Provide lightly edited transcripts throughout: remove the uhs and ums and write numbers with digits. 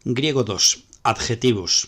Griego 2. Adjetivos.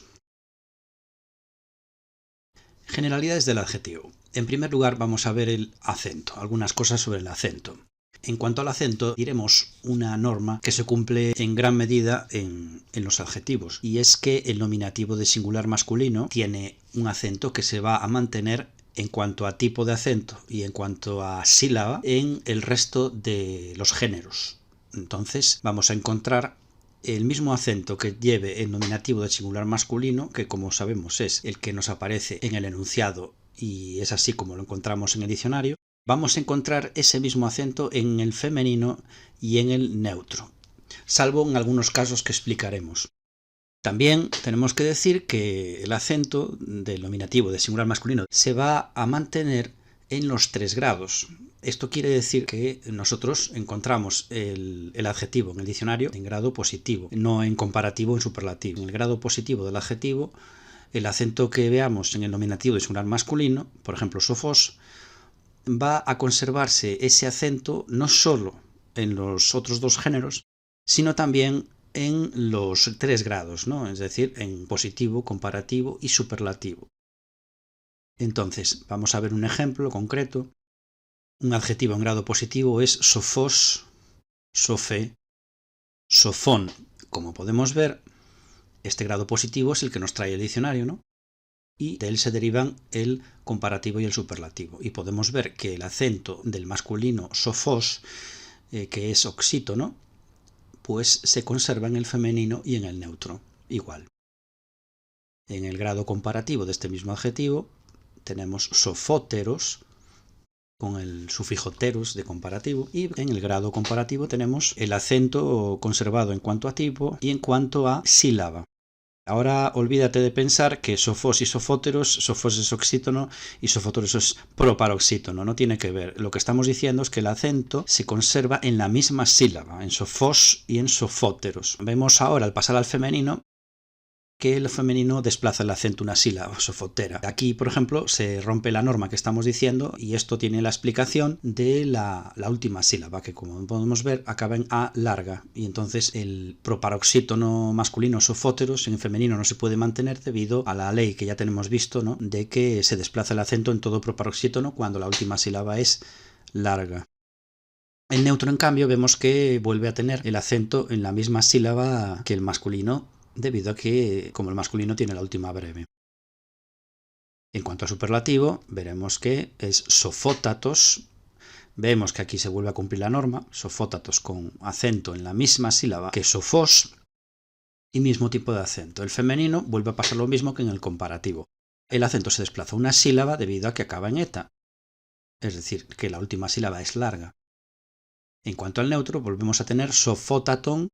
Generalidades del adjetivo. En primer lugar vamos a ver el acento, algunas cosas sobre el acento. En cuanto al acento, diremos una norma que se cumple en gran medida en los adjetivos, y es que el nominativo de singular masculino tiene un acento que se va a mantener en cuanto a tipo de acento y en cuanto a sílaba en el resto de los géneros. Entonces vamos a encontrar el mismo acento que lleve el nominativo de singular masculino, que como sabemos es el que nos aparece en el enunciado y es así como lo encontramos en el diccionario, vamos a encontrar ese mismo acento en el femenino y en el neutro, salvo en algunos casos que explicaremos. También tenemos que decir que el acento del nominativo de singular masculino se va a mantener en los 3 grados. Esto quiere decir que nosotros encontramos el adjetivo en el diccionario en grado positivo, no en comparativo o en superlativo. En el grado positivo del adjetivo, el acento que veamos en el nominativo de singular masculino, por ejemplo, sofos, va a conservarse ese acento no solo en los otros 2 géneros, sino también en los 3 grados, ¿no? Es decir, en positivo, comparativo y superlativo. Entonces, vamos a ver un ejemplo concreto. Un adjetivo en grado positivo es sofos, sofé, sofón. Como podemos ver, este grado positivo es el que nos trae el diccionario, ¿no? Y de él se derivan el comparativo y el superlativo. Y podemos ver que el acento del masculino sofos, que es oxítono, pues se conserva en el femenino y en el neutro, igual. En el grado comparativo de este mismo adjetivo tenemos sofóteros, con el sufijo teros de comparativo, y en el grado comparativo tenemos el acento conservado en cuanto a tipo y en cuanto a sílaba. Ahora olvídate de pensar que sofos y sofóteros, sofos es oxítono y sofóteros es proparoxítono, no tiene que ver. Lo que estamos diciendo es que el acento se conserva en la misma sílaba, en sofos y en sofóteros. Vemos ahora, al pasar al femenino, que el femenino desplaza el acento una sílaba, sofotera. Aquí, por ejemplo, se rompe la norma que estamos diciendo y esto tiene la explicación de la última sílaba, que como podemos ver acaba en A larga, y entonces el proparoxítono masculino sofóteros en femenino no se puede mantener debido a la ley que ya tenemos visto, ¿no?, de que se desplaza el acento en todo proparoxítono cuando la última sílaba es larga. El neutro, en cambio, vemos que vuelve a tener el acento en la misma sílaba que el masculino, debido a que, como el masculino tiene la última breve. En cuanto al superlativo, veremos que es sofótatos. Vemos que aquí se vuelve a cumplir la norma, sofótatos con acento en la misma sílaba que sofós y mismo tipo de acento. El femenino vuelve a pasar lo mismo que en el comparativo. El acento se desplaza una sílaba debido a que acaba en eta, es decir, que la última sílaba es larga. En cuanto al neutro, volvemos a tener sofótaton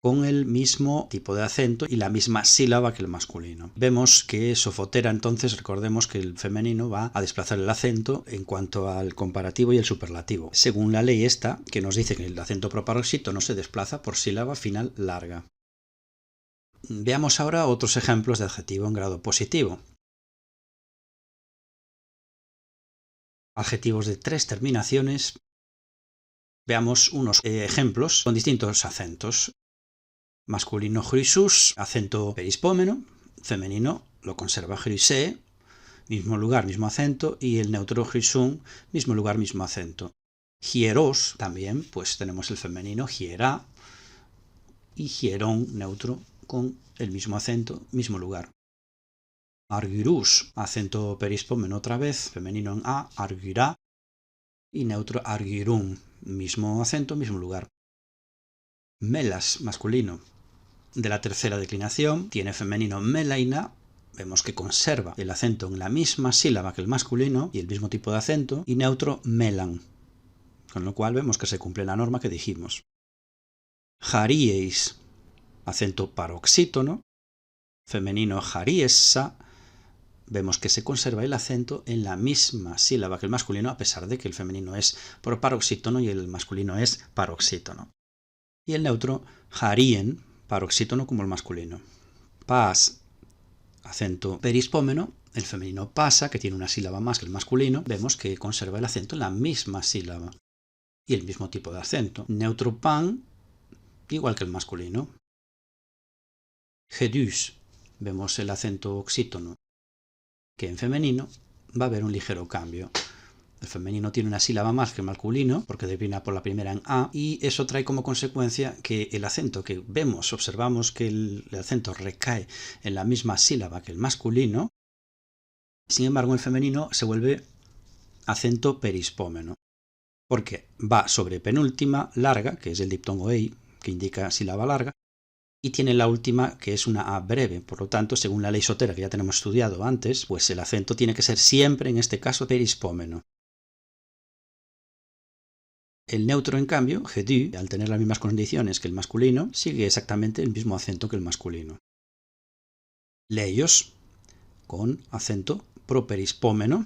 con el mismo tipo de acento y la misma sílaba que el masculino. Vemos que sofotera, entonces, recordemos que el femenino va a desplazar el acento en cuanto al comparativo y el superlativo, según la ley esta, que nos dice que el acento proparoxítono se desplaza por sílaba final larga. Veamos ahora otros ejemplos de adjetivo en grado positivo. Adjetivos de 3 terminaciones. Veamos unos ejemplos con distintos acentos. Masculino chrysus, acento perispómeno, femenino lo conserva chrysé, mismo lugar, mismo acento, y el neutro chrysum, mismo lugar, mismo acento. Hieros, también, pues tenemos el femenino hierá y hierón, neutro, con el mismo acento, mismo lugar. Argyrus, acento perispómeno otra vez, femenino en a, argyrá, y neutro argyrum, mismo acento, mismo lugar. Melas, masculino, de la tercera declinación, tiene femenino melaina, vemos que conserva el acento en la misma sílaba que el masculino y el mismo tipo de acento, y neutro melan, con lo cual vemos que se cumple la norma que dijimos. Jaríeis, acento paroxítono, femenino jariesa, vemos que se conserva el acento en la misma sílaba que el masculino, a pesar de que el femenino es proparoxítono y el masculino es paroxítono. Y el neutro jarien, paroxítono como el masculino. Pas, acento perispómeno, el femenino pasa, que tiene una sílaba más que el masculino, vemos que conserva el acento en la misma sílaba y el mismo tipo de acento. Neutro pan, igual que el masculino. gedus. Vemos el acento oxítono, que en femenino va a haber un ligero cambio. El femenino tiene una sílaba más que el masculino, porque declina por la primera en A, y eso trae como consecuencia que el acento que vemos, observamos que el acento recae en la misma sílaba que el masculino. Sin embargo, en femenino se vuelve acento perispómeno, porque va sobre penúltima larga, que es el diptongo ei, que indica sílaba larga, y tiene la última, que es una A breve. Por lo tanto, según la ley sotera que ya tenemos estudiado antes, pues el acento tiene que ser siempre, en este caso, perispómeno. El neutro, en cambio, gedu, al tener las mismas condiciones que el masculino, sigue exactamente el mismo acento que el masculino. Leios, con acento properispómeno.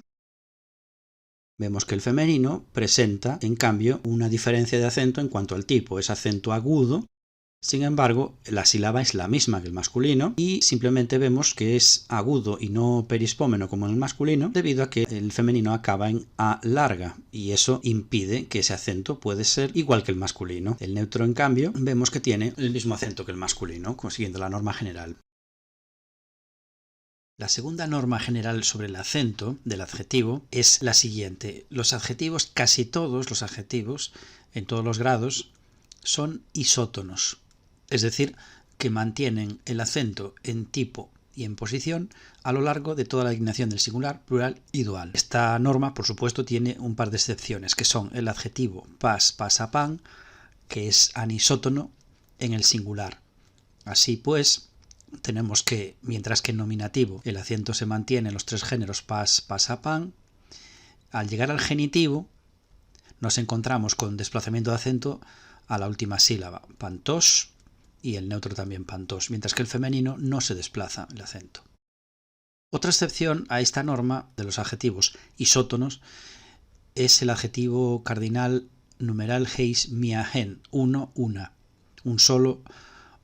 Vemos que el femenino presenta, en cambio, una diferencia de acento en cuanto al tipo. Es acento agudo. Sin embargo, la sílaba es la misma que el masculino y simplemente vemos que es agudo y no perispómeno como en el masculino debido a que el femenino acaba en A larga y eso impide que ese acento puede ser igual que el masculino. El neutro, en cambio, vemos que tiene el mismo acento que el masculino, siguiendo la norma general. La segunda norma general sobre el acento del adjetivo es la siguiente. Los adjetivos, casi todos los adjetivos, en todos los grados, son isótonos. Es decir, que mantienen el acento en tipo y en posición a lo largo de toda la declinación del singular, plural y dual. Esta norma, por supuesto, tiene un par de excepciones, que son el adjetivo pas, pasa, pan, que es anisótono en el singular. Así pues, tenemos que, mientras que en nominativo el acento se mantiene en los tres géneros pas, pasa, pan, al llegar al genitivo nos encontramos con desplazamiento de acento a la última sílaba, pantos, y el neutro también pantos, mientras que el femenino no se desplaza el acento. Otra excepción a esta norma de los adjetivos isótonos es el adjetivo cardinal numeral heis, mia, gen, uno, una, un solo,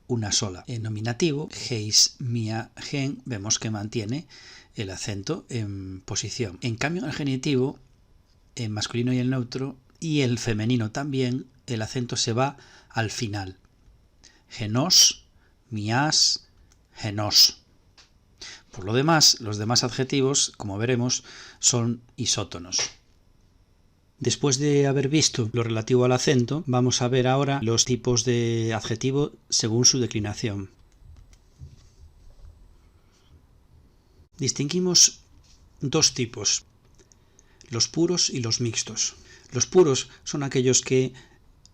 una sola. En nominativo, heis, mia, gen, vemos que mantiene el acento en posición. En cambio, en el genitivo, en masculino y el neutro, y el femenino también, el acento se va al final. Genos, mias, genos. Por lo demás, los demás adjetivos, como veremos, son isótonos. Después de haber visto lo relativo al acento, vamos a ver ahora los tipos de adjetivo según su declinación. Distinguimos dos tipos, los puros y los mixtos. Los puros son aquellos que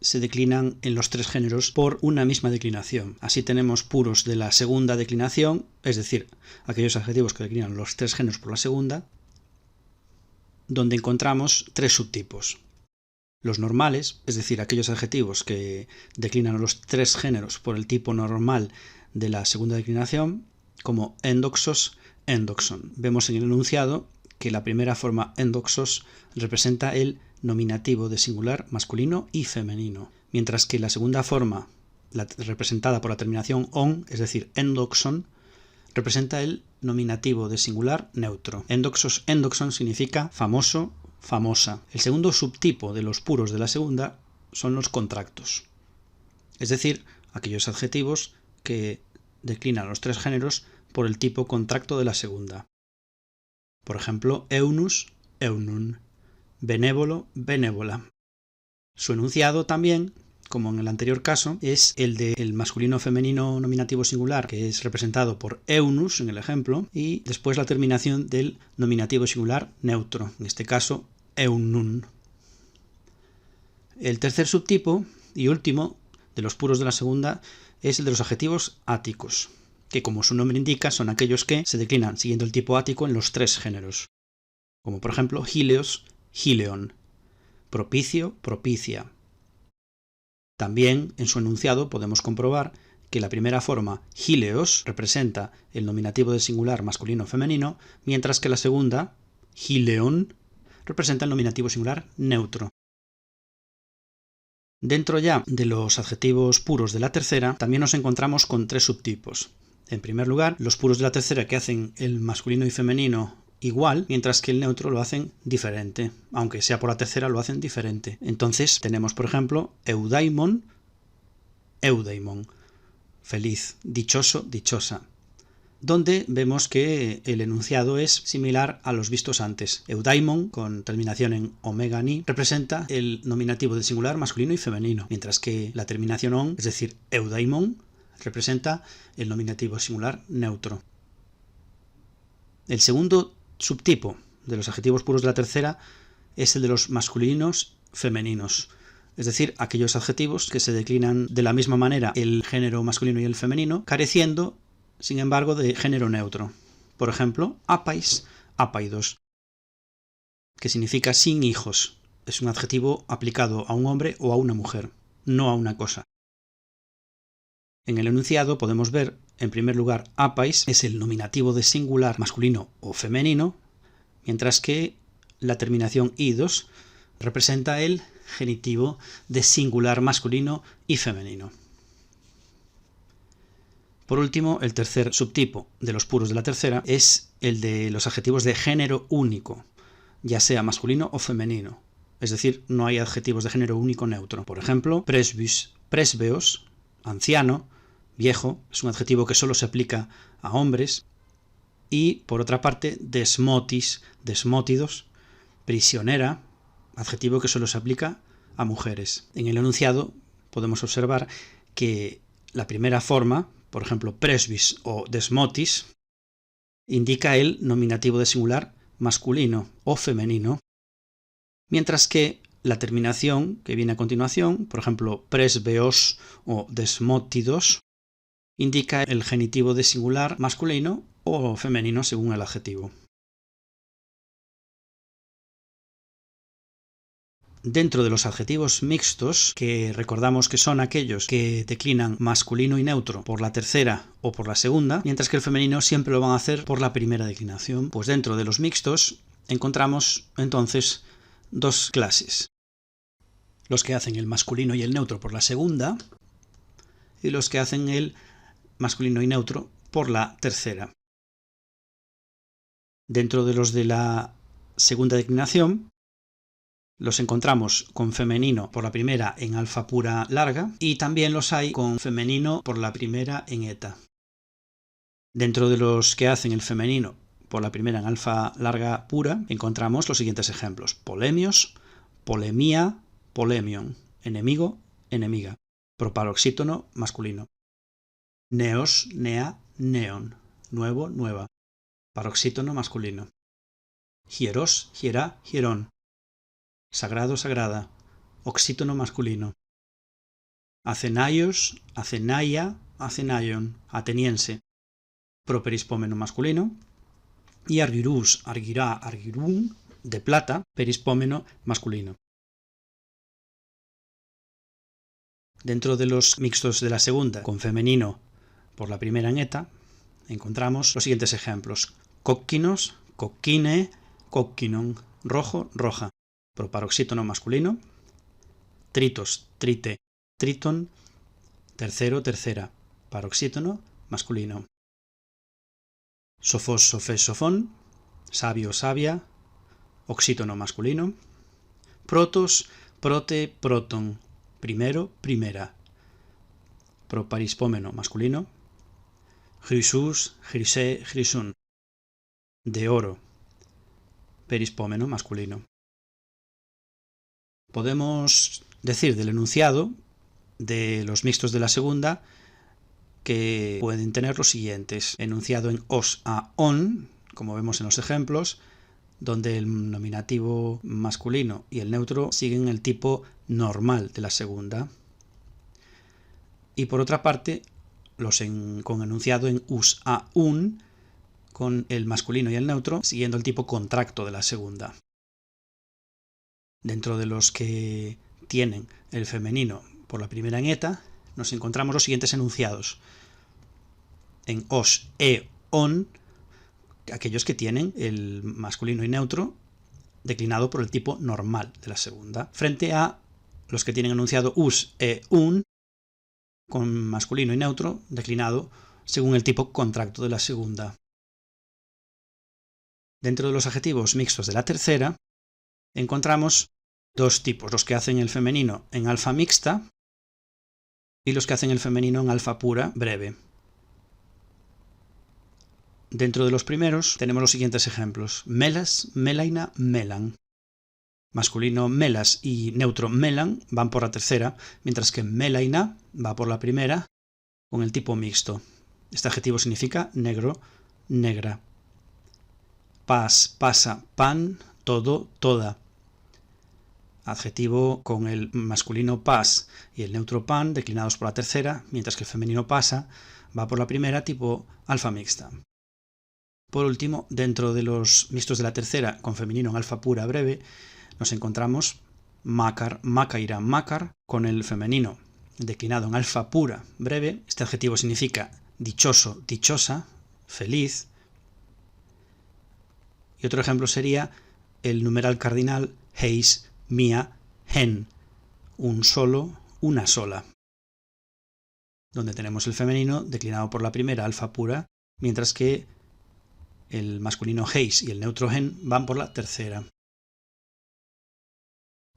se declinan en los tres géneros por una misma declinación. Así tenemos puros de la segunda declinación, es decir, aquellos adjetivos que declinan los tres géneros por la segunda, donde encontramos tres subtipos. Los normales, es decir, aquellos adjetivos que declinan los tres géneros por el tipo normal de la segunda declinación, como endoxos, endoxon. Vemos en el enunciado que la primera forma endoxos representa el nominativo de singular masculino y femenino, mientras que la segunda forma, representada por la terminación on, es decir, endoxon, representa el nominativo de singular neutro. Endoxos, endoxon significa famoso, famosa. El segundo subtipo de los puros de la segunda son los contractos, es decir, aquellos adjetivos que declinan los tres géneros por el tipo contracto de la segunda. Por ejemplo, eunus, eunun, benévolo, benévola. Su enunciado también, como en el anterior caso, es el del masculino femenino nominativo singular, que es representado por eunus en el ejemplo, y después la terminación del nominativo singular neutro, en este caso eunun. El tercer subtipo y último de los puros de la segunda es el de los adjetivos áticos, que como su nombre indica son aquellos que se declinan siguiendo el tipo ático en los tres géneros, como por ejemplo hileos, hileon, propicio, propicia. También en su enunciado podemos comprobar que la primera forma, hileos, representa el nominativo de singular masculino o femenino, mientras que la segunda, hileon, representa el nominativo singular neutro. Dentro ya de los adjetivos puros de la tercera, también nos encontramos con tres subtipos. En primer lugar, los puros de la tercera que hacen el masculino y femenino igual, mientras que el neutro lo hacen diferente, aunque sea por la tercera lo hacen diferente. Entonces tenemos, por ejemplo, eudaimon, eudaimon, feliz, dichoso, dichosa, donde vemos que el enunciado es similar a los vistos antes. Eudaimon, con terminación en omega ni, representa el nominativo del singular masculino y femenino, mientras que la terminación on, es decir, eudaimon, representa el nominativo singular neutro. El segundo subtipo de los adjetivos puros de la tercera es el de los masculinos femeninos, es decir, aquellos adjetivos que se declinan de la misma manera el género masculino y el femenino, careciendo sin embargo de género neutro. Por ejemplo, apais, apaidos, que significa sin hijos. Es un adjetivo aplicado a un hombre o a una mujer, no a una cosa. En el enunciado podemos ver, en primer lugar, apais es el nominativo de singular masculino o femenino, mientras que la terminación idos representa el genitivo de singular masculino y femenino. Por último, el tercer subtipo de los puros de la tercera es el de los adjetivos de género único, ya sea masculino o femenino. Es decir, no hay adjetivos de género único neutro. Por ejemplo, presbys, presbeos, anciano, viejo, es un adjetivo que solo se aplica a hombres. Y, por otra parte, desmotis, desmótidos, prisionera, adjetivo que solo se aplica a mujeres. En el enunciado podemos observar que la primera forma, por ejemplo, presbys o desmotis, indica el nominativo de singular masculino o femenino, mientras que la terminación que viene a continuación, por ejemplo, presbeos o desmótidos, indica el genitivo de singular masculino o femenino según el adjetivo. Dentro de los adjetivos mixtos, que recordamos que son aquellos que declinan masculino y neutro por la tercera o por la segunda, mientras que el femenino siempre lo van a hacer por la primera declinación, pues dentro de los mixtos encontramos entonces dos clases. Los que hacen el masculino y el neutro por la segunda y los que hacen el masculino y neutro por la tercera. Dentro de los de la segunda declinación los encontramos con femenino por la primera en alfa pura larga y también los hay con femenino por la primera en eta. Dentro de los que hacen el femenino por la primera en alfa larga pura encontramos los siguientes ejemplos: polemios, polemia, polemion, enemigo, enemiga, proparoxítono masculino, neos, nea, neon, nuevo, nueva, paroxítono masculino, hieros, hiera, hierón, sagrado, sagrada, oxítono masculino, acenaios, acenaia, acenaion, ateniense, properispómeno masculino, y argirus, argirá, argirum, de plata, perispómeno masculino. Dentro de los mixtos de la segunda, con femenino por la primera en eta, encontramos los siguientes ejemplos: cocquinos, cocquine, cocquinon, rojo, roja, proparoxítono masculino, tritos, trite, triton, tercero, tercera, paroxítono masculino, sofos, sofés, sofón, sabio, sabia, oxítono masculino, protos, prote, proton, primero, primera, proparispómeno masculino, chrysus, chrysé, chrysún, de oro, perispómeno masculino. Podemos decir del enunciado de los mixtos de la segunda que pueden tener los siguientes: enunciado en os a on, como vemos en los ejemplos, donde el nominativo masculino y el neutro siguen el tipo normal de la segunda. Y por otra parte, con enunciado en us a un, con el masculino y el neutro siguiendo el tipo contracto de la segunda. Dentro de los que tienen el femenino por la primera en eta, nos encontramos los siguientes enunciados: en os e on, aquellos que tienen el masculino y neutro declinado por el tipo normal de la segunda, frente a los que tienen enunciado us e un, con masculino y neutro declinado según el tipo contracto de la segunda. Dentro de los adjetivos mixtos de la tercera encontramos dos tipos: los que hacen el femenino en alfa mixta y los que hacen el femenino en alfa pura breve. Dentro de los primeros tenemos los siguientes ejemplos: melas, melaina, melan. Masculino melas y neutro melan van por la tercera, mientras que melaina va por la primera con el tipo mixto. Este adjetivo significa negro, negra. Pas, pasa, pan, todo, toda. Adjetivo con el masculino pas y el neutro pan declinados por la tercera, mientras que el femenino pasa va por la primera, tipo alfa mixta. Por último, dentro de los mixtos de la tercera con femenino en alfa pura breve, nos encontramos mácar, mácaira, mácar, con el femenino declinado en alfa pura breve. Este adjetivo significa dichoso, dichosa, feliz. Y otro ejemplo sería el numeral cardinal heis, mia, hen, un solo, una sola, donde tenemos el femenino declinado por la primera alfa pura, mientras que el masculino heis y el neutro hen van por la tercera.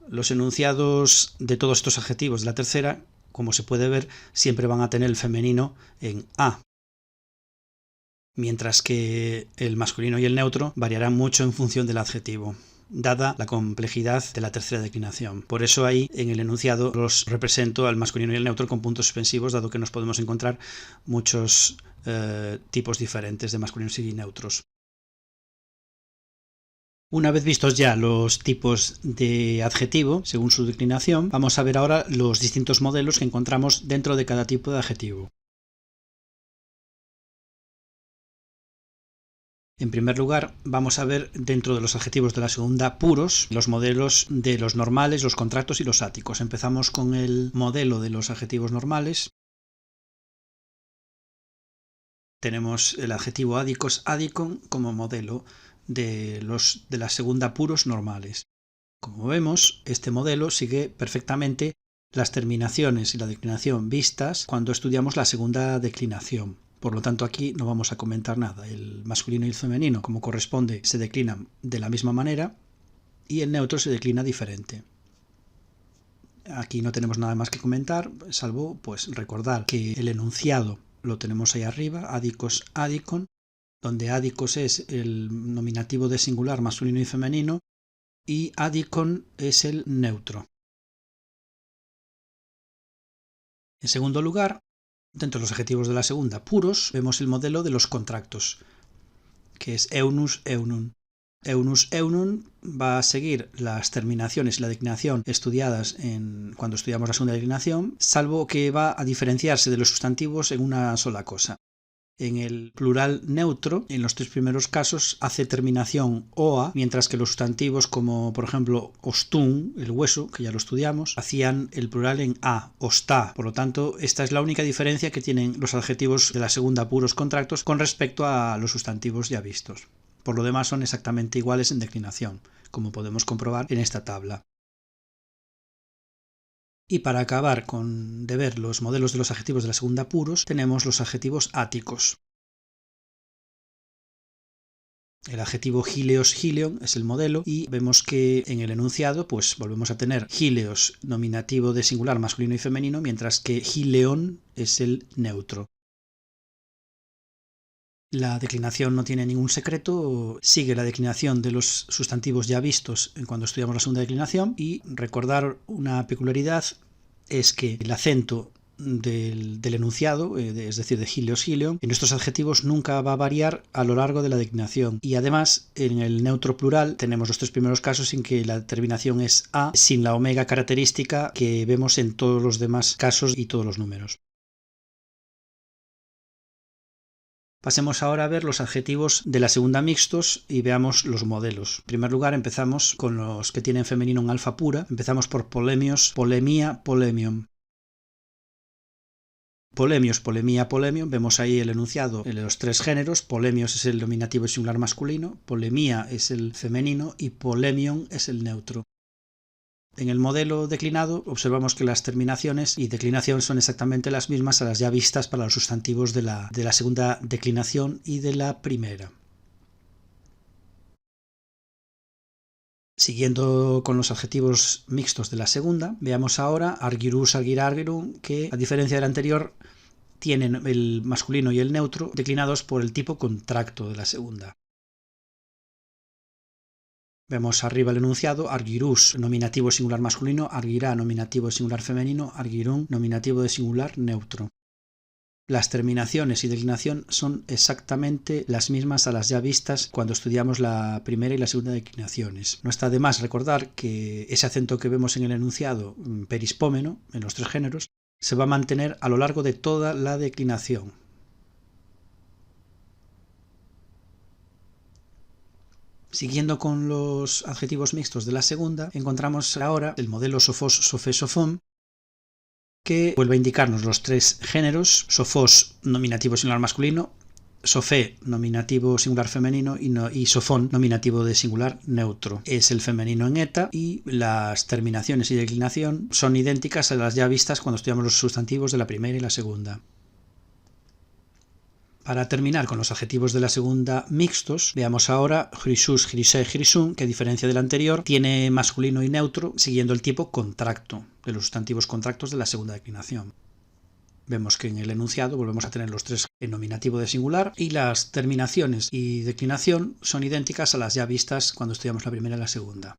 Los enunciados de todos estos adjetivos de la tercera, como se puede ver, siempre van a tener el femenino en a, mientras que el masculino y el neutro variarán mucho en función del adjetivo, dada la complejidad de la tercera declinación. Por eso ahí en el enunciado los represento al masculino y el neutro con puntos suspensivos, dado que nos podemos encontrar muchos tipos diferentes de masculinos y neutros. Una vez vistos ya los tipos de adjetivo según su declinación, vamos a ver ahora los distintos modelos que encontramos dentro de cada tipo de adjetivo. En primer lugar, vamos a ver dentro de los adjetivos de la segunda puros los modelos de los normales, los contractos y los áticos. Empezamos con el modelo de los adjetivos normales. Tenemos el adjetivo ádicos, ádicon, como modelo de la segunda puros normales. Como vemos, este modelo sigue perfectamente las terminaciones y la declinación vistas cuando estudiamos la segunda declinación. Por lo tanto, aquí no vamos a comentar nada. El masculino y el femenino, como corresponde, se declinan de la misma manera y el neutro se declina diferente. Aquí no tenemos nada más que comentar, salvo pues recordar que el enunciado lo tenemos ahí arriba, ádicos, ádicon, donde ádicos es el nominativo de singular masculino y femenino y ádicon es el neutro. En segundo lugar, dentro de los adjetivos de la segunda puros, vemos el modelo de los contractos, que es eunus, eunun. Eunus, eunun va a seguir las terminaciones y la declinación estudiadas cuando estudiamos la segunda declinación, salvo que va a diferenciarse de los sustantivos en una sola cosa. En el plural neutro, en los tres primeros casos, hace terminación oa, mientras que los sustantivos como, por ejemplo, ostún, el hueso, que ya lo estudiamos, hacían el plural en a, ostá. Por lo tanto, esta es la única diferencia que tienen los adjetivos de la segunda puros contractos con respecto a los sustantivos ya vistos. Por lo demás son exactamente iguales en declinación, como podemos comprobar en esta tabla. Y para acabar de ver los modelos de los adjetivos de la segunda puros, tenemos los adjetivos áticos. El adjetivo gileos, gileon es el modelo y vemos que en el enunciado pues volvemos a tener gileos, nominativo de singular masculino y femenino, mientras que gileon es el neutro. La declinación no tiene ningún secreto, sigue la declinación de los sustantivos ya vistos cuando estudiamos la segunda declinación, y recordar una peculiaridad es que el acento del enunciado, es decir, de gileos, gileon, en estos adjetivos nunca va a variar a lo largo de la declinación, y además en el neutro plural tenemos los tres primeros casos en que la terminación es a, sin la omega característica que vemos en todos los demás casos y todos los números. Pasemos ahora a ver los adjetivos de la segunda mixtos y veamos los modelos. En primer lugar empezamos con los que tienen femenino en alfa pura. Empezamos por polemios, polemia, polemion. Polemios, polemia, polemion. Vemos ahí el enunciado de los tres géneros. Polemios es el nominativo y singular masculino, polemia es el femenino y polemion es el neutro. En el modelo declinado observamos que las terminaciones y declinación son exactamente las mismas a las ya vistas para los sustantivos de la segunda declinación y de la primera. Siguiendo con los adjetivos mixtos de la segunda, veamos ahora argirus, argira, argirum, que a diferencia del anterior tienen el masculino y el neutro declinados por el tipo contracto de la segunda. Vemos arriba el enunciado: argirus, nominativo singular masculino; argira, nominativo singular femenino; argirum, nominativo de singular neutro. Las terminaciones y declinación son exactamente las mismas a las ya vistas cuando estudiamos la primera y la segunda declinaciones. No está de más recordar que ese acento que vemos en el enunciado perispómeno, en los tres géneros, se va a mantener a lo largo de toda la declinación. Siguiendo con los adjetivos mixtos de la segunda, encontramos ahora el modelo sophos, sophé, sophom, que vuelve a indicarnos los tres géneros: sophos, nominativo singular masculino; sophé, nominativo singular femenino; y sophon, nominativo de singular neutro. Es el femenino en eta, y las terminaciones y declinación son idénticas a las ya vistas cuando estudiamos los sustantivos de la primera y la segunda. Para terminar con los adjetivos de la segunda mixtos, veamos ahora chrysus, chrysé, chrysum, que a diferencia del anterior tiene masculino y neutro siguiendo el tipo contracto de los sustantivos contractos de la segunda declinación. Vemos que en el enunciado volvemos a tener los tres en nominativo de singular, y las terminaciones y declinación son idénticas a las ya vistas cuando estudiamos la primera y la segunda.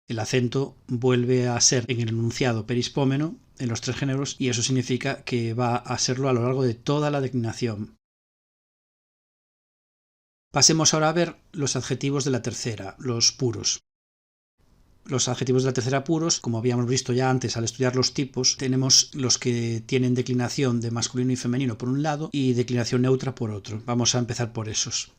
El acento vuelve a ser en el enunciado perispómeno en los tres géneros, y eso significa que va a serlo a lo largo de toda la declinación. Pasemos ahora a ver los adjetivos de la tercera, los puros. Los adjetivos de la tercera puros, como habíamos visto ya antes al estudiar los tipos, tenemos los que tienen declinación de masculino y femenino por un lado y declinación neutra por otro. Vamos a empezar por esos.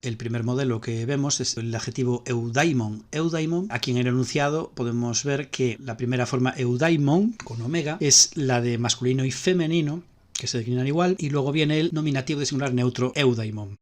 El primer modelo que vemos es el adjetivo eudaimon. Eudaimon, aquí en el enunciado podemos ver que la primera forma eudaimon, con omega, es la de masculino y femenino, que se declinan igual, y luego viene el nominativo de singular neutro eudaimon.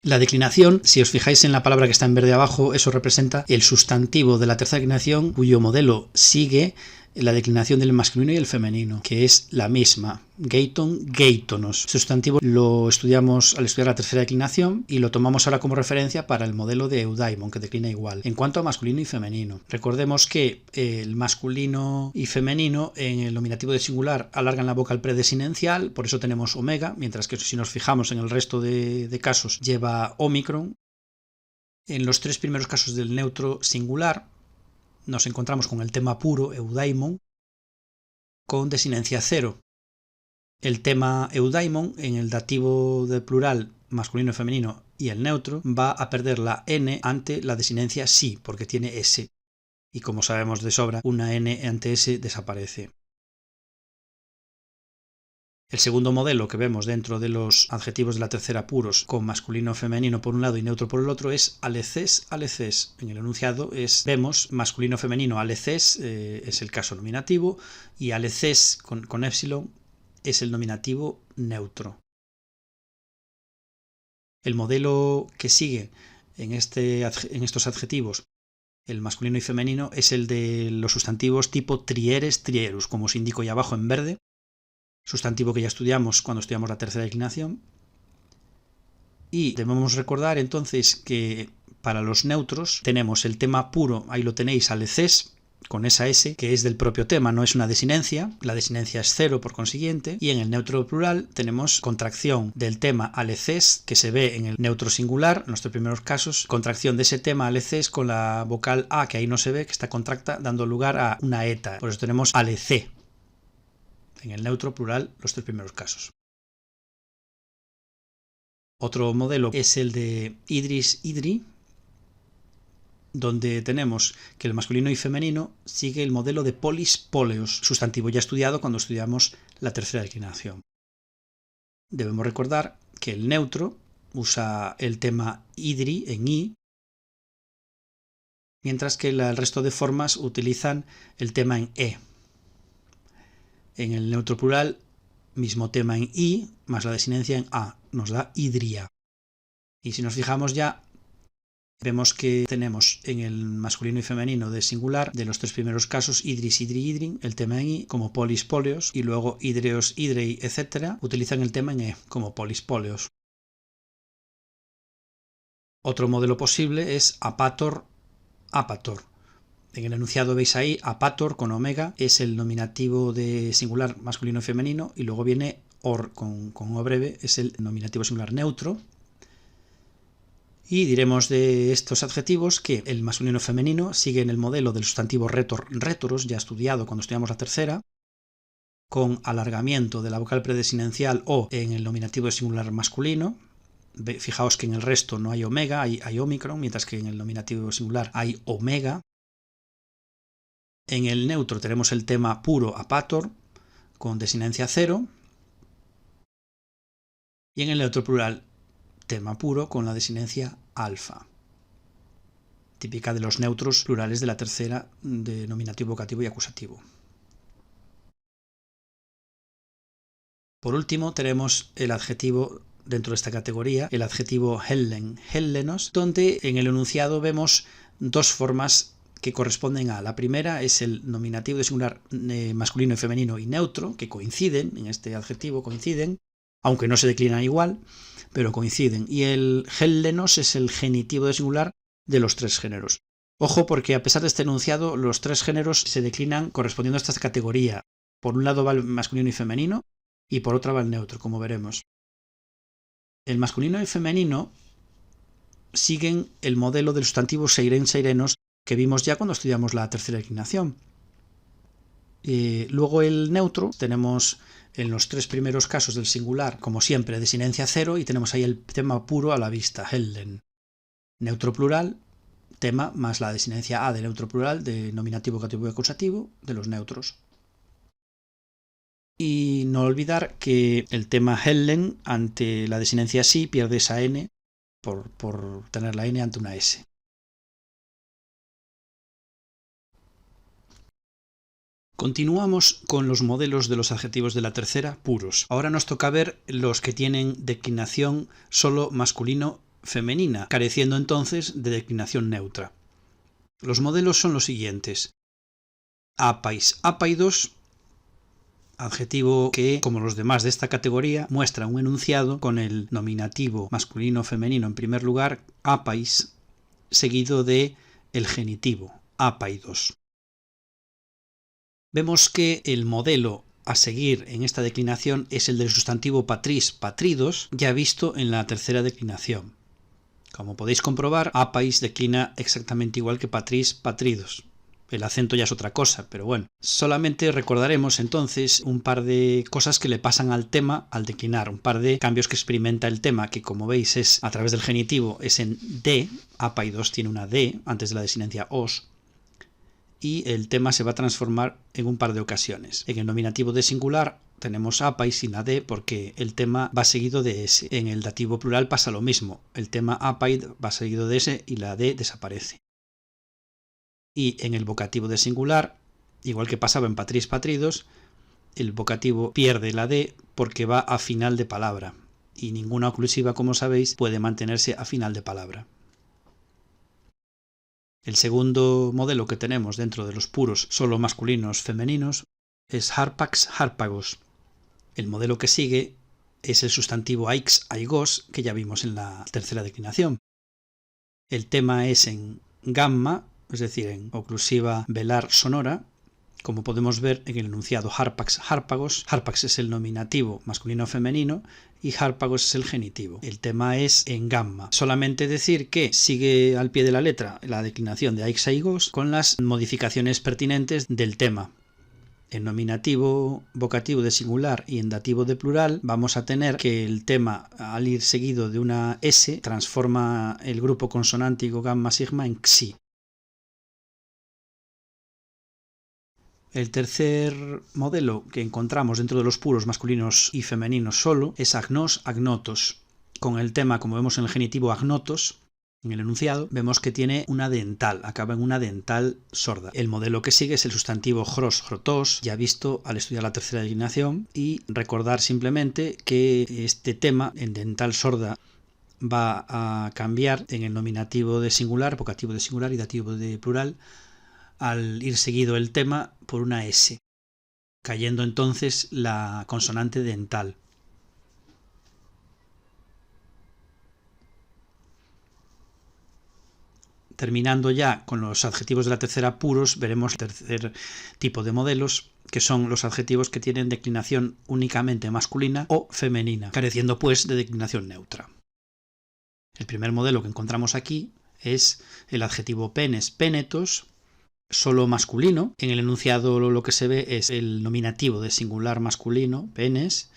La declinación, si os fijáis en la palabra que está en verde abajo, eso representa el sustantivo de la tercera declinación cuyo modelo sigue la declinación del masculino y el femenino, que es la misma: geiton, geitonos. Este sustantivo lo estudiamos al estudiar la tercera declinación y lo tomamos ahora como referencia para el modelo de eudaimon, que declina igual. En cuanto a masculino y femenino, recordemos que el masculino y femenino en el nominativo de singular alargan la vocal predesinencial, por eso tenemos omega, mientras que si nos fijamos en el resto de casos lleva omicron. En los tres primeros casos del neutro singular nos encontramos con el tema puro, eudaimon, con desinencia cero. El tema eudaimon en el dativo de plural masculino y femenino y el neutro va a perder la n ante la desinencia sí, porque tiene s. Y como sabemos de sobra, una n ante s desaparece. El segundo modelo que vemos dentro de los adjetivos de la tercera puros, con masculino femenino por un lado y neutro por el otro, es aleces, aleces. En el enunciado vemos masculino femenino aleces, es el caso nominativo, y aleces con épsilon es el nominativo neutro. El modelo que sigue en estos adjetivos, el masculino y femenino, es el de los sustantivos tipo trieres, trierus, como os indico ya abajo en verde, sustantivo que ya estudiamos cuando estudiamos la tercera declinación. Y debemos recordar entonces que para los neutros tenemos el tema puro, ahí lo tenéis, aleces, con esa s, que es del propio tema, no es una desinencia, la desinencia es cero por consiguiente, y en el neutro plural tenemos contracción del tema aleces, que se ve en el neutro singular, en los tres primeros casos, contracción de ese tema aleces con la vocal a, que ahí no se ve, que está contracta, dando lugar a una eta, por eso tenemos alecé en el neutro plural los tres primeros casos. Otro modelo es el de idris, idri, donde tenemos que el masculino y femenino sigue el modelo de polis, poleos, sustantivo ya estudiado cuando estudiamos la tercera declinación. Debemos recordar que el neutro usa el tema idri en i, mientras que el resto de formas utilizan el tema en e. En el neutro plural, mismo tema en i, más la desinencia en a, nos da idria. Y si nos fijamos ya, vemos que tenemos en el masculino y femenino de singular, de los tres primeros casos, idris, idri, idrin, el tema en i, como polis, poleos, y luego idreos, idrei, etc., utilizan el tema en e, como polis, poleos. Otro modelo posible es apator, apator. En el enunciado veis ahí, apator con omega es el nominativo de singular masculino y femenino, y luego viene or con o breve, es el nominativo singular neutro. Y diremos de estos adjetivos que el masculino y femenino sigue en el modelo del sustantivo retor, retoros, ya estudiado cuando estudiamos la tercera, con alargamiento de la vocal predesinencial o en el nominativo de singular masculino. Fijaos que en el resto no hay omega, hay ómicron, mientras que en el nominativo singular hay omega. En el neutro tenemos el tema puro apator, con desinencia cero. Y en el neutro plural, tema puro con la desinencia alfa, típica de los neutros plurales de la tercera de nominativo, vocativo y acusativo. Por último tenemos el adjetivo dentro de esta categoría, el adjetivo hellen, hellenos, donde en el enunciado vemos dos formas que corresponden a. La primera es el nominativo de singular masculino y femenino y neutro, que coinciden, en este adjetivo coinciden, aunque no se declinan igual, pero coinciden. Y el hellenos es el genitivo de singular de los tres géneros. Ojo, porque a pesar de este enunciado, los tres géneros se declinan correspondiendo a esta categoría. Por un lado va el masculino y femenino, y por otra va el neutro, como veremos. El masculino y el femenino siguen el modelo del sustantivo seiren, seirenos, que vimos ya cuando estudiamos la tercera declinación. Luego el neutro, tenemos en los tres primeros casos del singular, como siempre, desinencia cero, y tenemos ahí el tema puro a la vista, hellen. Neutro plural, tema más la desinencia a de neutro plural, de nominativo, vocativo y acusativo, de los neutros. Y no olvidar que el tema hellen ante la desinencia sí pierde esa n por tener la n ante una s. Continuamos con los modelos de los adjetivos de la tercera puros. Ahora nos toca ver los que tienen declinación solo masculino-femenina, careciendo entonces de declinación neutra. Los modelos son los siguientes. Apais, apaidos, adjetivo que, como los demás de esta categoría, muestra un enunciado con el nominativo masculino-femenino en primer lugar, apais, seguido de el genitivo, apaidos. Vemos que el modelo a seguir en esta declinación es el del sustantivo patris, patridos, ya visto en la tercera declinación. Como podéis comprobar, apais declina exactamente igual que patris, patridos. El acento ya es otra cosa, pero bueno. Solamente recordaremos entonces un par de cosas que le pasan al tema al declinar, un par de cambios que experimenta el tema, que como veis es a través del genitivo, es en D, apaidos tiene una D antes de la desinencia os, y el tema se va a transformar en un par de ocasiones. En el nominativo de singular tenemos apais sin la D porque el tema va seguido de S. En el dativo plural pasa lo mismo, el tema apaid va seguido de S y la D desaparece. Y en el vocativo de singular, igual que pasaba en patris, patridos, el vocativo pierde la D porque va a final de palabra, y ninguna oclusiva, como sabéis, puede mantenerse a final de palabra. El segundo modelo que tenemos dentro de los puros solo masculinos femeninos es harpax, harpagos. El modelo que sigue es el sustantivo aix, aigos, que ya vimos en la tercera declinación. El tema es en gamma, es decir, en oclusiva velar sonora, como podemos ver en el enunciado harpax, harpagos. Harpax es el nominativo masculino-femenino y harpagos es el genitivo. El tema es en gamma. Solamente decir que sigue al pie de la letra la declinación de aix, aigos con las modificaciones pertinentes del tema. En nominativo, vocativo de singular y en dativo de plural vamos a tener que el tema, al ir seguido de una S, transforma el grupo consonántico gamma sigma en xi. El tercer modelo que encontramos dentro de los puros masculinos y femeninos solo es agnos, agnotos. Con el tema, como vemos en el genitivo agnotos, en el enunciado, vemos que tiene una dental, acaba en una dental sorda. El modelo que sigue es el sustantivo gros, grotos, ya visto al estudiar la tercera declinación, y recordar simplemente que este tema en dental sorda va a cambiar en el nominativo de singular, vocativo de singular y dativo de plural, al ir seguido el tema por una S, cayendo entonces la consonante dental. Terminando ya con los adjetivos de la tercera puros, veremos el tercer tipo de modelos, que son los adjetivos que tienen declinación únicamente masculina o femenina, careciendo pues de declinación neutra. El primer modelo que encontramos aquí es el adjetivo penes, pénetos, solo masculino. En el enunciado lo que se ve es el nominativo de singular masculino, penes,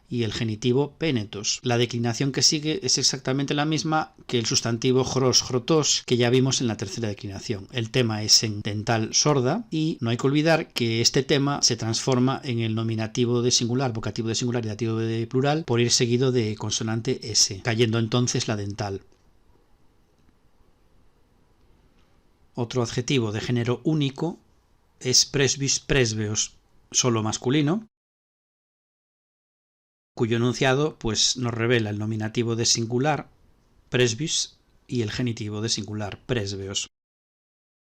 y el genitivo pénetos. La declinación que sigue es exactamente la misma que el sustantivo jros, jrotos, que ya vimos en la tercera declinación. El tema es en dental sorda y no hay que olvidar que este tema se transforma en el nominativo de singular, vocativo de singular y dativo de plural por ir seguido de consonante S, cayendo entonces la dental. Otro adjetivo de género único es presbys, presbeos, solo masculino, cuyo enunciado pues, nos revela el nominativo de singular, presbys, y el genitivo de singular, presbeos.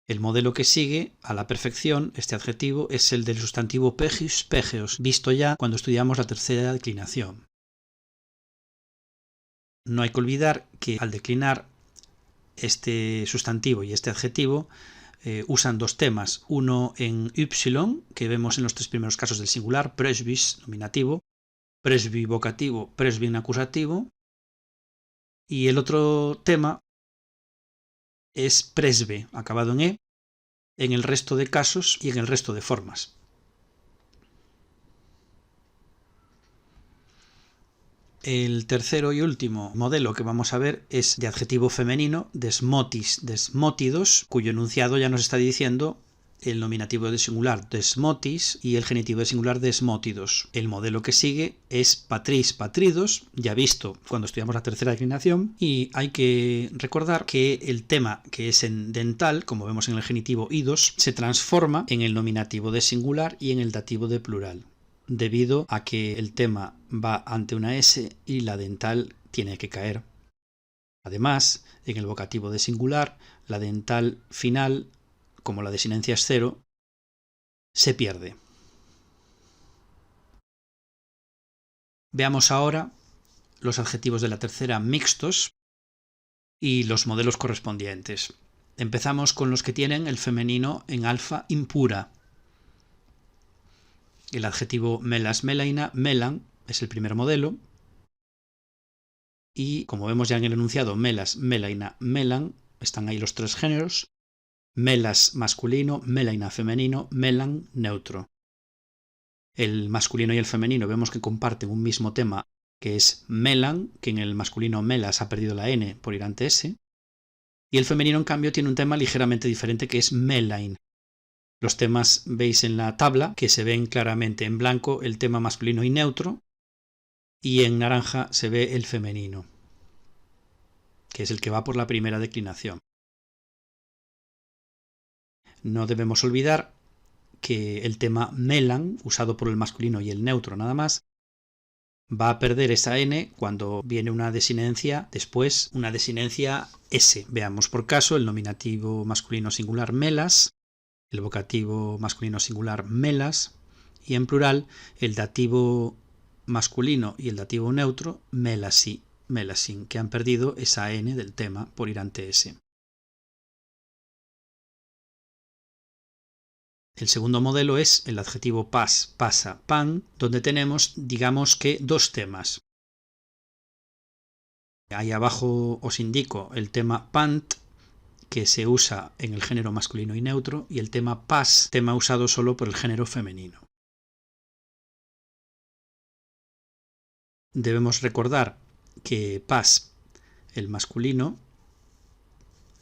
El modelo que sigue, a la perfección, este adjetivo, es el del sustantivo pegis, pegeos, visto ya cuando estudiamos la tercera declinación. No hay que olvidar que al declinar este sustantivo y este adjetivo, usan dos temas, uno en y, que vemos en los tres primeros casos del singular, presbys, nominativo, presby vocativo, presbyn acusativo, y el otro tema es presbe, acabado en el resto de casos y en el resto de formas. El tercero y último modelo que vamos a ver es de adjetivo femenino, desmotis, desmótidos, cuyo enunciado ya nos está diciendo el nominativo de singular desmotis y el genitivo de singular desmótidos. El modelo que sigue es patris, patridos, ya visto cuando estudiamos la tercera declinación, y hay que recordar que el tema que es en dental, como vemos en el genitivo idos, se transforma en el nominativo de singular y en el dativo de plural, debido a que el tema va ante una S y la dental tiene que caer. Además, en el vocativo de singular, la dental final, como la desinencia es cero, se pierde. Veamos ahora los adjetivos de la tercera mixtos y los modelos correspondientes. Empezamos con los que tienen el femenino en alfa impura. El adjetivo melas, melaina, melan es el primer modelo. Y como vemos ya en el enunciado melas, melaina, melan, están ahí los tres géneros. Melas masculino, melaina femenino, melan neutro. El masculino y el femenino vemos que comparten un mismo tema, que es melan, que en el masculino melas ha perdido la N por ir ante S, y el femenino en cambio tiene un tema ligeramente diferente, que es melain. Los temas veis en la tabla que se ven claramente en blanco el tema masculino y neutro, y en naranja se ve el femenino, que es el que va por la primera declinación. No debemos olvidar que el tema melan, usado por el masculino y el neutro nada más, va a perder esa N cuando viene una desinencia después, una desinencia S. Veamos por caso el nominativo masculino singular melas, el vocativo masculino singular melas, y en plural el dativo masculino y el dativo neutro melasi, melasin, que han perdido esa N del tema por ir ante S. El segundo modelo es el adjetivo pas, pasa, pan, donde tenemos, digamos que, dos temas. Ahí abajo os indico el tema pant, que se usa en el género masculino y neutro, y el tema pas, tema usado solo por el género femenino. Debemos recordar que pas, el masculino,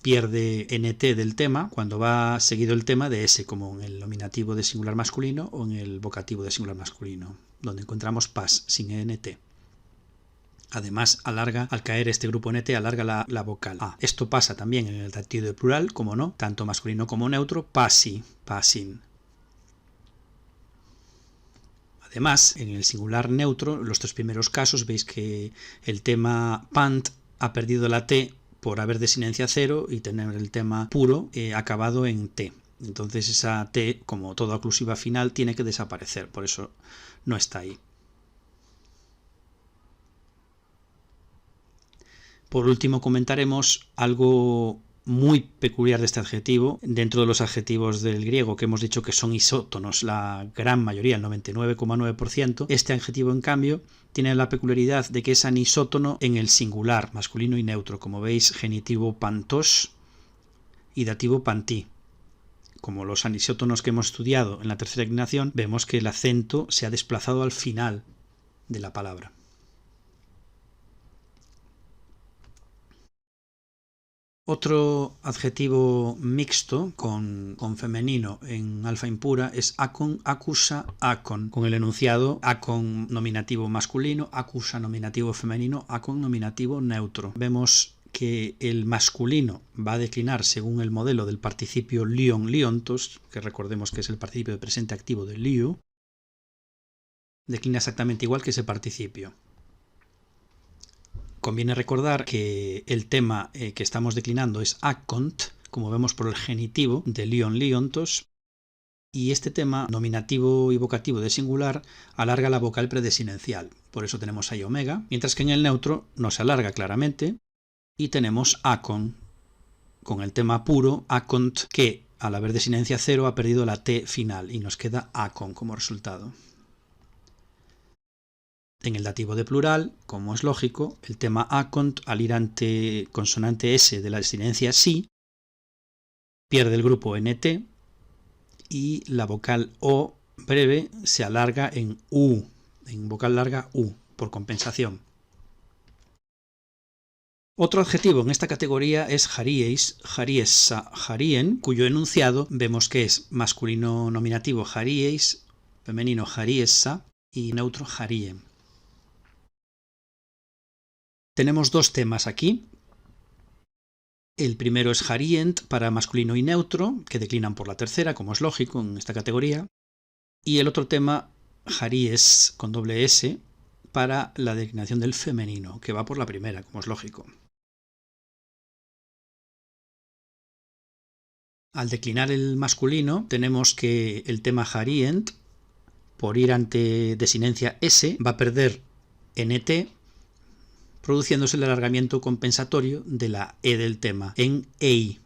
pierde nt del tema cuando va seguido el tema de s, como en el nominativo de singular masculino o en el vocativo de singular masculino, donde encontramos pas sin nt. Además, alarga, al caer este grupo nt, alarga la vocal a. Esto pasa también en el dativo de plural, como no, tanto masculino como neutro, pasi, pasin. Además, en el singular neutro, en los tres primeros casos, veis que el tema pant ha perdido la t por haber desinencia cero y tener el tema puro acabado en t. Entonces esa t, como toda oclusiva final, tiene que desaparecer, por eso no está ahí. Por último comentaremos algo muy peculiar de este adjetivo, dentro de los adjetivos del griego que hemos dicho que son isótonos, la gran mayoría, el 99,9%, este adjetivo en cambio tiene la peculiaridad de que es anisótono en el singular, masculino y neutro, como veis, genitivo pantos y dativo pantí. Como los anisótonos que hemos estudiado en la tercera declinación, vemos que el acento se ha desplazado al final de la palabra. Otro adjetivo mixto con femenino en alfa impura es acon, acusa, acon, con el enunciado acon nominativo masculino, acusa nominativo femenino, acon nominativo neutro. Vemos que el masculino va a declinar según el modelo del participio lion, liontos, que recordemos que es el participio de presente activo de liu, declina exactamente igual que ese participio. Conviene recordar que el tema que estamos declinando es acont, como vemos por el genitivo de lion, liontos, y este tema nominativo y vocativo de singular alarga la vocal predesinencial, por eso tenemos ahí omega, mientras que en el neutro no se alarga claramente, y tenemos acon, con el tema puro, acont, que al haber desinencia cero ha perdido la T final y nos queda acon como resultado. En el dativo de plural, como es lógico, el tema acont, al ir ante consonante S de la desinencia si, pierde el grupo NT y la vocal O breve se alarga en U, en vocal larga U, por compensación. Otro adjetivo en esta categoría es jarieis, jariessa, jarien, cuyo enunciado vemos que es masculino nominativo jarieis, femenino jariessa y neutro jarien. Tenemos dos temas aquí. El primero es jarient para masculino y neutro, que declinan por la tercera, como es lógico en esta categoría. Y el otro tema, jaries con doble S, para la declinación del femenino, que va por la primera, como es lógico. Al declinar el masculino, tenemos que el tema jarient, por ir ante desinencia S, va a perder NT, produciéndose el alargamiento compensatorio de la E del tema en EI.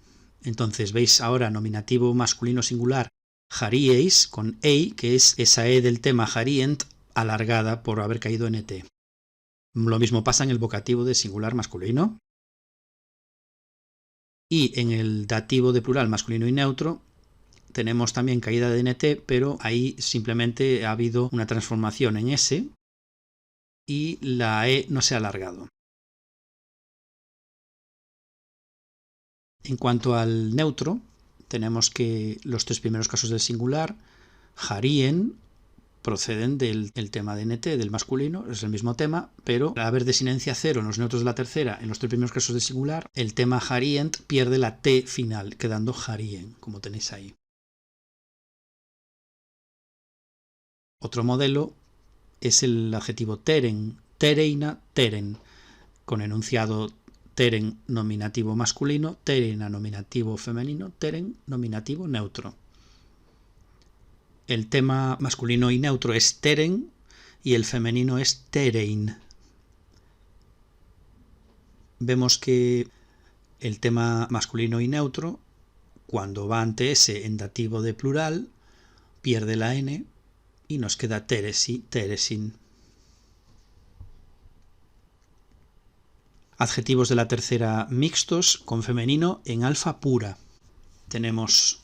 Entonces veis ahora nominativo masculino singular jarieis con EI, que es esa E del tema jarient alargada por haber caído en ET. Lo mismo pasa en el vocativo de singular masculino. Y en el dativo de plural masculino y neutro tenemos también caída de NT, pero ahí simplemente ha habido una transformación en S y la E no se ha alargado. En cuanto al neutro, tenemos que los tres primeros casos del singular, jarien, proceden del tema de NT, del masculino, es el mismo tema, pero al haber desinencia cero en los neutros de la tercera, en los tres primeros casos del singular, el tema jarient pierde la T final, quedando jarien, como tenéis ahí. Otro modelo es el adjetivo teren, tereina, teren, con enunciado teren nominativo masculino, terena nominativo femenino, teren nominativo neutro. El tema masculino y neutro es teren y el femenino es terein. Vemos que el tema masculino y neutro, cuando va ante S en dativo de plural, pierde la N y nos queda teresi, teresin. Adjetivos de la tercera mixtos con femenino en alfa pura. Tenemos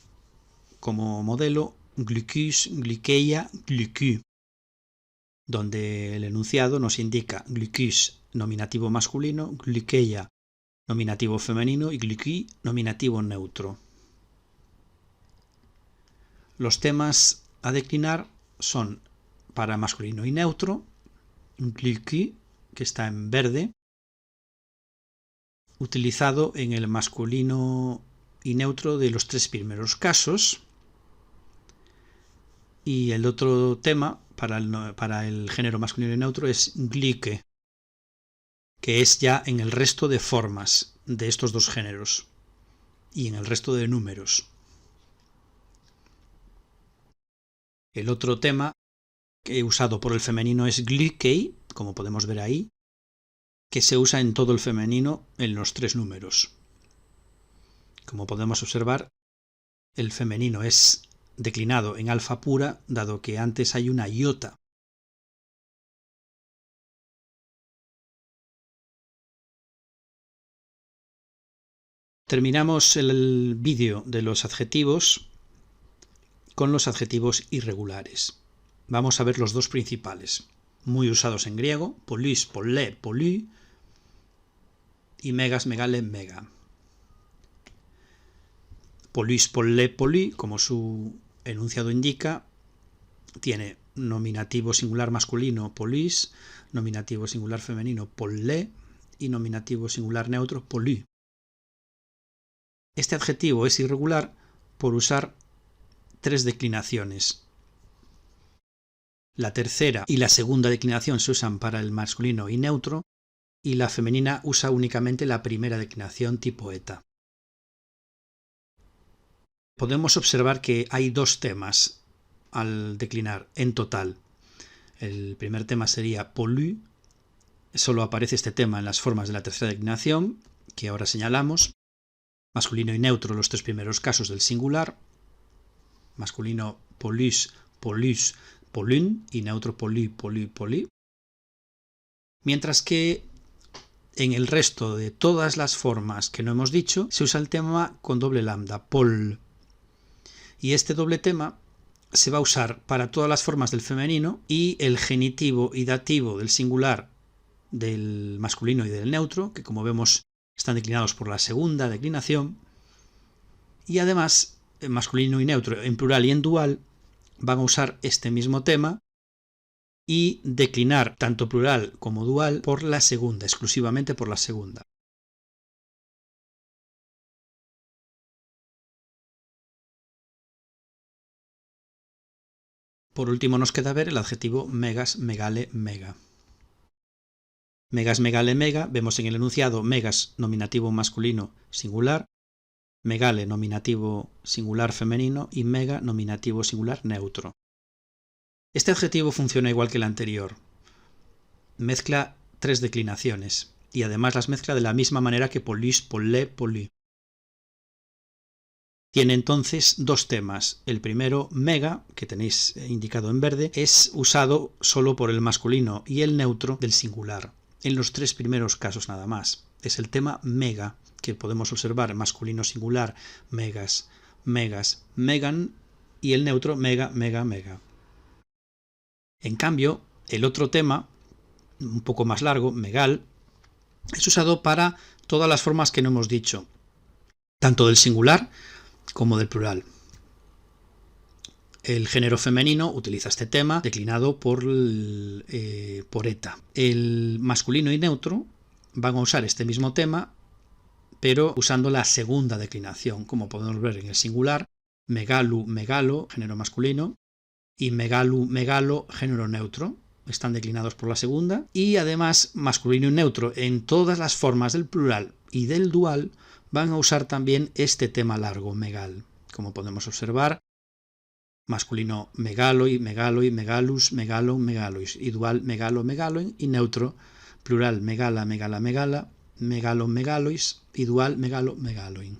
como modelo glucus, glykeia, glucu, donde el enunciado nos indica glucus nominativo masculino, glykeia nominativo femenino y gluci nominativo neutro. Los temas a declinar son para masculino y neutro, glucu, que está en verde, utilizado en el masculino y neutro de los tres primeros casos, y el otro tema para el género masculino y neutro es glyke, que es ya en el resto de formas de estos dos géneros y en el resto de números. El otro tema que he usado por el femenino es glykei, como podemos ver ahí, que se usa en todo el femenino en los tres números. Como podemos observar, el femenino es declinado en alfa pura, dado que antes hay una iota. Terminamos el vídeo de los adjetivos con los adjetivos irregulares. Vamos a ver los dos principales, muy usados en griego, polis, polé, polí, y megas, megale, mega. Polis, polé, polí, como su enunciado indica, tiene nominativo singular masculino, polis, nominativo singular femenino, polé, y nominativo singular neutro, polí. Este adjetivo es irregular por usar tres declinaciones. La tercera y la segunda declinación se usan para el masculino y neutro, y la femenina usa únicamente la primera declinación tipo eta. Podemos observar que hay dos temas al declinar en total. El primer tema sería pollu, solo aparece este tema en las formas de la tercera declinación, que ahora señalamos. Masculino y neutro, los tres primeros casos del singular. Masculino polus, polus, polun, y neutro poli, poli, poli. Mientras que en el resto de todas las formas que no hemos dicho, se usa el tema con doble lambda, pol. Y este doble tema se va a usar para todas las formas del femenino, y el genitivo y dativo del singular del masculino y del neutro, que como vemos están declinados por la segunda declinación, y además en masculino y neutro en plural y en dual van a usar este mismo tema y declinar tanto plural como dual por la segunda, exclusivamente por la segunda. Por último nos queda ver el adjetivo megas, megale, mega. Megas, megale, mega, vemos en el enunciado megas nominativo masculino singular, megale nominativo singular femenino y mega nominativo singular neutro. Este adjetivo funciona igual que el anterior. Mezcla tres declinaciones y además las mezcla de la misma manera que polis, polé, polí. Tiene entonces dos temas. El primero, mega, que tenéis indicado en verde, es usado solo por el masculino y el neutro del singular, en los tres primeros casos nada más. Es el tema mega, que podemos observar masculino singular, megas, megas, megan, y el neutro mega, mega, mega. En cambio, el otro tema, un poco más largo, megal, es usado para todas las formas que no hemos dicho, tanto del singular como del plural. El género femenino utiliza este tema declinado por eta. El masculino y neutro van a usar este mismo tema, pero usando la segunda declinación, como podemos ver en el singular, megalu, megalo, género masculino, y megalu, megalo, género neutro. Están declinados por la segunda, y además masculino y neutro en todas las formas del plural y del dual van a usar también este tema largo, megal. Como podemos observar, masculino megaloi, megaloi, megalus, megalon, megalois, y dual megalo, megaloin, y neutro plural megala, megala, megala, megalon, megalois, y dual megalo, megaloin.